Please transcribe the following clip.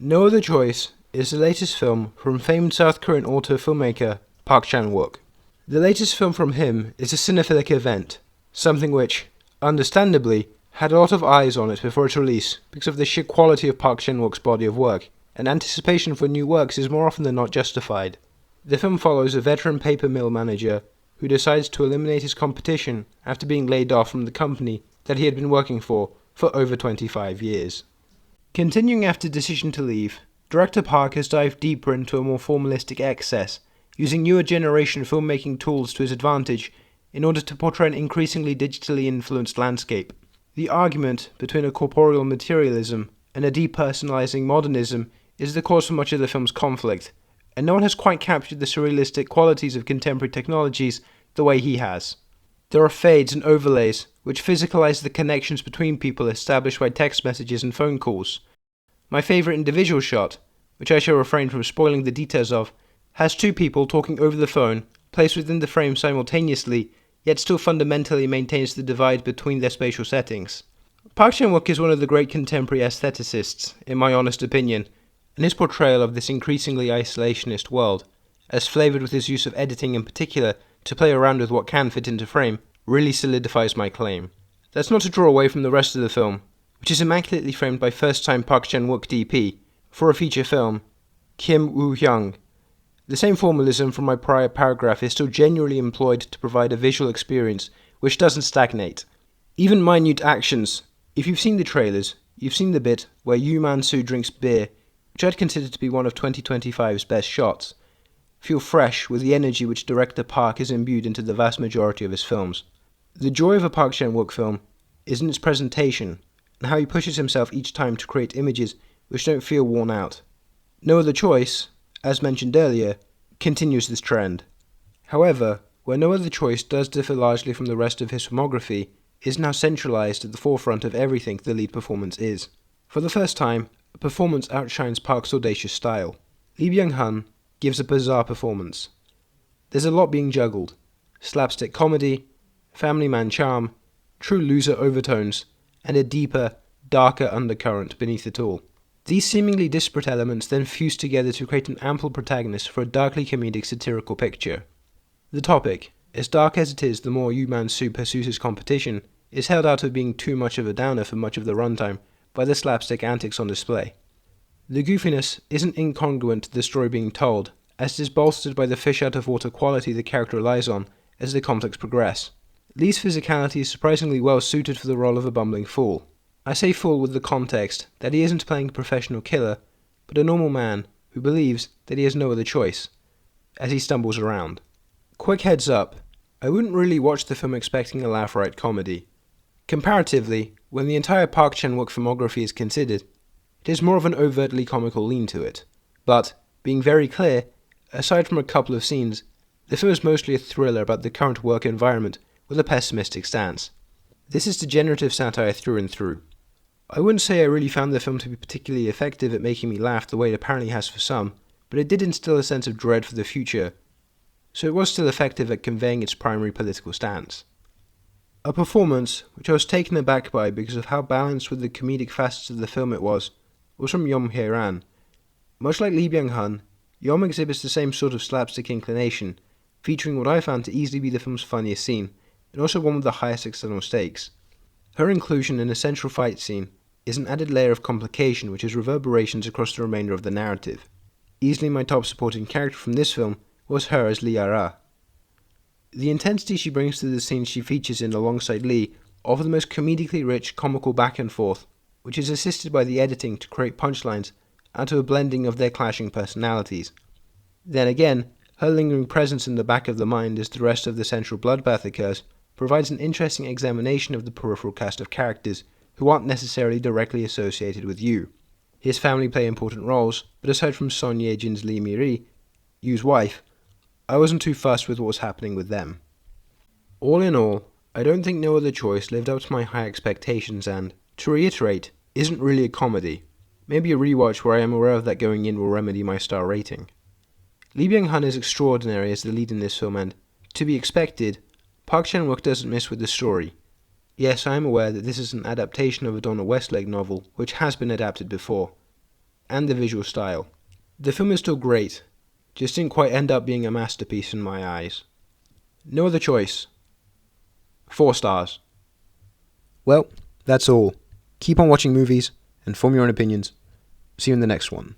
No Other Choice is the latest film from famed South Korean author-filmmaker Park Chan-wook. The latest film from him is a cinephilic event, something which, understandably, had a lot of eyes on it before its release because of the sheer quality of Park Chan-wook's body of work, and anticipation for new works is more often than not justified. The film follows a veteran paper mill manager who decides to eliminate his competition after being laid off from the company that he had been working for over 25 years. Continuing after Decision to Leave, director Park has dived deeper into a more formalistic excess, using newer generation filmmaking tools to his advantage in order to portray an increasingly digitally influenced landscape. The argument between a corporeal materialism and a depersonalizing modernism is the cause for much of the film's conflict, and no one has quite captured the surrealistic qualities of contemporary technologies the way he has. There are fades and overlays which physicalize the connections between people established by text messages and phone calls. My favourite individual shot, which I shall refrain from spoiling the details of, has two people talking over the phone, placed within the frame simultaneously, yet still fundamentally maintains the divide between their spatial settings. Park Chan-wook is one of the great contemporary aestheticists, in my honest opinion, and his portrayal of this increasingly isolationist world, as flavoured with his use of editing in particular to play around with what can fit into frame, really solidifies my claim. That's not to draw away from the rest of the film, which is immaculately framed by first-time Park Chan-wook DP, for a feature film, Kim Woo-hyung. The same formalism from my prior paragraph is still genuinely employed to provide a visual experience which doesn't stagnate. Even minute actions. If you've seen the trailers, you've seen the bit where Yoo Man-soo drinks beer, which I'd consider to be one of 2025's best shots, feel fresh with the energy which director Park has imbued into the vast majority of his films. The joy of a Park Chan-wook film is in its presentation, and how he pushes himself each time to create images which don't feel worn out. No Other Choice, as mentioned earlier, continues this trend. However, where No Other Choice does differ largely from the rest of his filmography, is now centralized at the forefront of everything the lead performance is. For the first time, a performance outshines Park's audacious style. Lee Byung-hun gives a bizarre performance. There's a lot being juggled: slapstick comedy, family man charm, true loser overtones, and a deeper, darker undercurrent beneath it all. These seemingly disparate elements then fuse together to create an ample protagonist for a darkly comedic satirical picture. The topic, as dark as it is the more Yoo Man-soo pursues his competition, is held out of being too much of a downer for much of the runtime by the slapstick antics on display. The goofiness isn't incongruent to the story being told, as it is bolstered by the fish-out-of-water quality the character relies on as the conflicts progress. Lee's physicality is surprisingly well suited for the role of a bumbling fool. I say fool with the context that he isn't playing a professional killer, but a normal man who believes that he has no other choice, as he stumbles around. Quick heads up, I wouldn't really watch the film expecting a laugh-riot comedy. Comparatively, when the entire Park Chan-wook filmography is considered, it has more of an overtly comical lean to it. But, being very clear, aside from a couple of scenes, the film is mostly a thriller about the current work environment with a pessimistic stance. This is degenerative satire through and through. I wouldn't say I really found the film to be particularly effective at making me laugh the way it apparently has for some, but it did instill a sense of dread for the future, so it was still effective at conveying its primary political stance. A performance which I was taken aback by because of how balanced with the comedic facets of the film it was from Hye-ran. Much like Lee Byung-hun, Yom exhibits the same sort of slapstick inclination, featuring what I found to easily be the film's funniest scene, and also one with the highest external stakes. Her inclusion in a central fight scene is an added layer of complication which has reverberations across the remainder of the narrative. Easily my top supporting character from this film was her as Ye-jin. The intensity she brings to the scenes she features in alongside Lee offer the most comedically rich comical back and forth, which is assisted by the editing to create punchlines out of a blending of their clashing personalities. Then again, her lingering presence in the back of the mind as the rest of the central bloodbath occurs provides an interesting examination of the peripheral cast of characters who aren't necessarily directly associated with Yoo. His family play important roles, but aside from Son Ye-jin's Lee Mi-ri, Yoo's wife, I wasn't too fussed with what was happening with them. All in all, I don't think No Other Choice lived up to my high expectations and, to reiterate, isn't really a comedy. Maybe a rewatch where I am aware of that going in will remedy my star rating. Lee Byung-hun is extraordinary as the lead in this film and, to be expected, Park Chan-wook doesn't miss with the story. Yes, I am aware that this is an adaptation of a Donna Westlake novel which has been adapted before. and the visual style. The film is still great, just didn't quite end up being a masterpiece in my eyes. No other choice. 4 stars. Well, that's all. Keep on watching movies and form your own opinions. See you in the next one.